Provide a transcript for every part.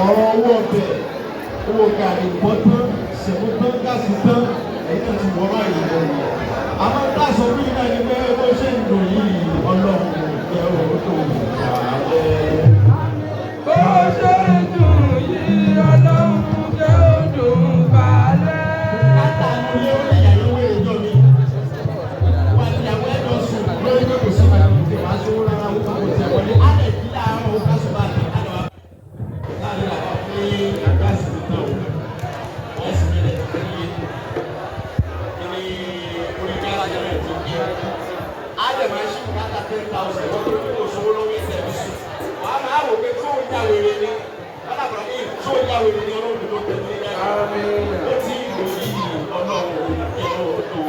ọ̀rọ̀ owó ọbẹ̀ owó gàrí ìbọn tán ṣèlú tán gáàsì tán èyí tó ti wọ́n báyìí lọ́wọ́ àmọ́ dáṣọ bí iná ni pé bó ṣe ń dùn yìí ọlọ́run jẹ́ òótọ́ ìgbàlẹ̀. bó ṣe ń dùn yìí ọlọ́run jẹ́ òótọ́ ìgbàlẹ̀. látàánú ilé ó lè yàyó wéèrè jọ mi wà ìyàwó ẹ̀dọ̀ sùn lórí pé kò sí ìbàdàn òkè wá sówó rárá ó kò tẹ̀ wọlé á lè kí láàárọ̀ ó kásùn bá tẹ̀ á lọ láàrin àwọn pé gáàsì ti tán o ẹ̀sìn mi lẹ̀ ti ní orí gáàsì rẹ̀ ti yẹ á lè máa ṣí bùkátà 10,000 wọ́n tó ní kò sówó lórí ẹsẹ̀ mi sùn wàá máa wò pé tó ń já wèrè ni wọ́n dàbọ̀ ní tó ń já wèrè ni ọlọ́run ló tẹ̀lé dáadáa ó ti ń lò yí ọlọ́run ẹ̀rọ tó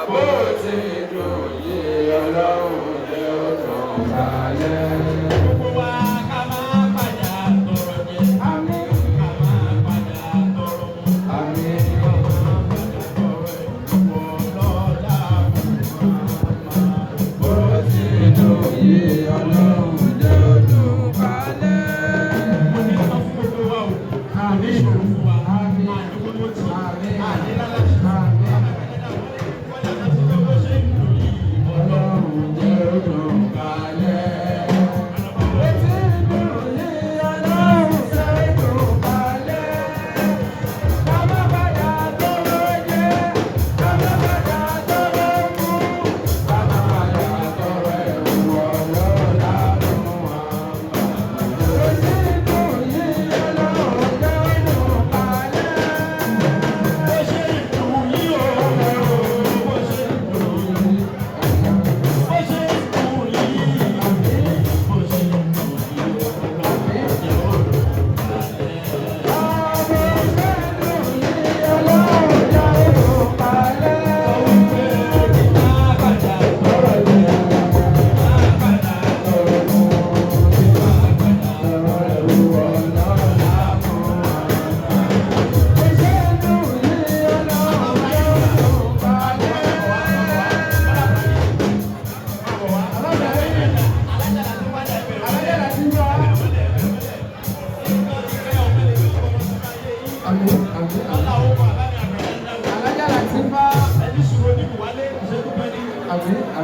bó ti dùn yìí ọlọ́run jẹ́ òótọ́ ìgbàlẹ̀. gbogbo wa ká máa padà tọrọ jẹ ká máa padà tọrọ mu ká máa padà tọrọ ẹ̀wọ̀ lọ́la bó ti dùn yìí ọlọ́run jẹ́ òótọ́ ìgbàlẹ̀. mo ní sọ fún gbogbo wa o àní ìṣòro fún wa àní gbogbo tí àní lálàjì wọ́n yàtọ̀ sí pé bó ṣe ń dùn yìí ọlọ́run jẹ́ òótọ́ ìgbàlẹ̀.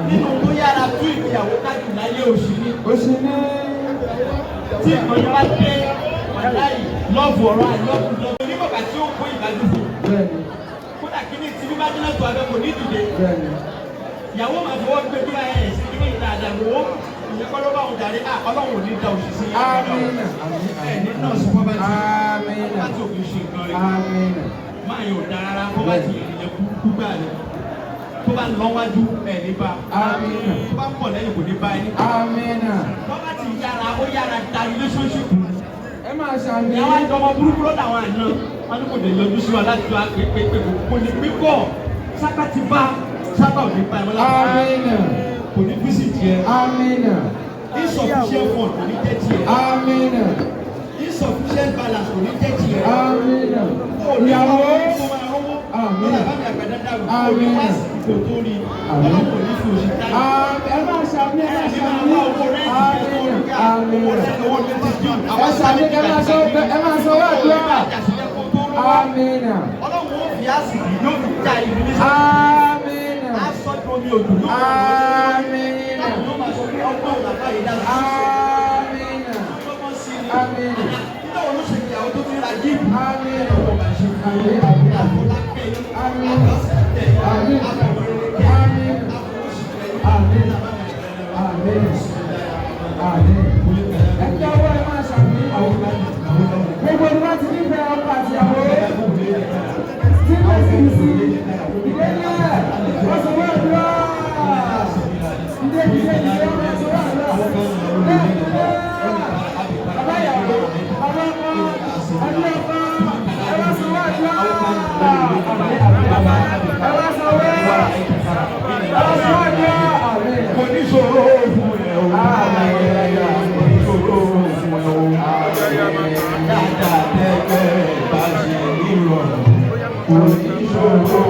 nínú tó yára tú ìgbéyàwó kájú láyé òṣìní. tí ìkànnì bá dé aláì lọ́ọ̀bù ọ̀rọ̀ àìlọ́ọ̀bù lọ́ọ̀bù onímọ̀ká tí ó kó ìgbàjú fún. kódà kí ní tìbí bá dínà tó abẹ́ kò ní dìde. ìyàwó máa fọwọ́ gbé bí ayé ẹ̀ sí kí ní ìta àdàgbò ìyẹn kọ́ ló bá òun darí ọlọ́run ò ní da òṣìṣẹ́ yẹn. ẹ̀ ní nọ́ọ̀sì kọ́ bá ti òfin ṣe nǹkan rẹ̀. máa yóò da rárá kó bá ti ìrìnlẹ̀ kú gbà ní. tó bá lọ wájú ẹ̀ ní bá. tó bá pọ̀ lẹ́yìn kò ní bá ẹni. tó bá ti yára ó yára da relationship. ẹ máa ṣàmì. ìyàwó àjọmọ burúkú lọ́dọ̀ àwọn àná wọn ní kò lè yọjú sí wa láti wá pé kò ní pípọ̀ sábà ti bá sábà ò ní bá ẹ mọ́ láti bá kò ní bísí tiẹ̀. Insufficient fund kò ní jẹ́ tiẹ̀. Insufficient balance kò ní jẹ́ tiẹ̀. Ìyàwó lọ́dà bá mi àgbàdo dàrú kò ní wá sí kò tó rí ọlọ́run kò ní fi òṣì dáná. ẹ máa ṣàmì. ẹ ní máa wá owó rẹ́ẹ̀tì tó ń ká owó rẹ́ẹ̀tì owó rẹ́ẹ̀tì jù. ẹ ṣàmì ẹ máa sọ wá àdúrà. Ọlọ́run ó fi àsìkò yóò fi já ìdílé sí. Asọ́jú omi òdù yóò máa sọ pé ọgbọ́n bàbá yìí dára. Ọgbọ́n sí ni. Nígbà wo ló ṣe ìyàwó tó fi ra jíìpù? Ọwọ́ máa ṣe fún mi. Àfọlápẹ́ àfọsítẹ̀ Gbogbo ìwà ti ní ìfẹ́ ọkọ àti ìyàwó tí kò sí sí ìdílé wọ́n sọ wọ́n lọ ìdílé wọ́n sọ wọ́n lọ lẹ́yìn bàbá ìyàwó bàbá ọkọ ẹni ọkọ ẹ wá sọ wọ́n lọ ẹ wá sọ wọ́n lọ. Kò ní ṣòro fún ẹ o. Kò ní ṣòro fún ẹ o. Dáadáa tẹ́gbẹ́ bá ṣe nírọ̀rùn. Kò ní ṣòro